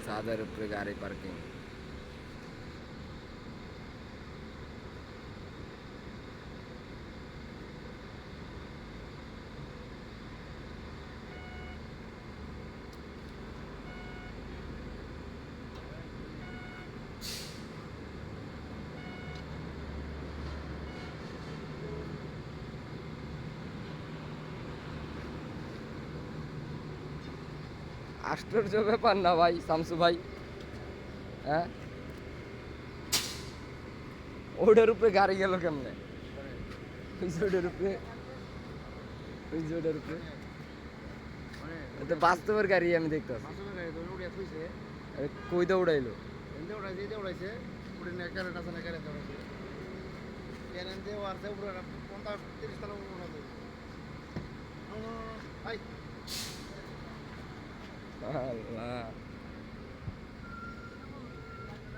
ছাদের উপরে গাড়ি পার্কিং। আশ্চর্য ব্যাপার না ভাই শামসু ভাই, হ্যাঁ ওটার উপরে গাড়ি গেল কেমনে? ওই যে ওটার উপরে, ওই যে ওটার উপরে এটা বাস্তবের গাড়ি আমি দেখতেছি। কই দা উড়াইলো? আল্লাহ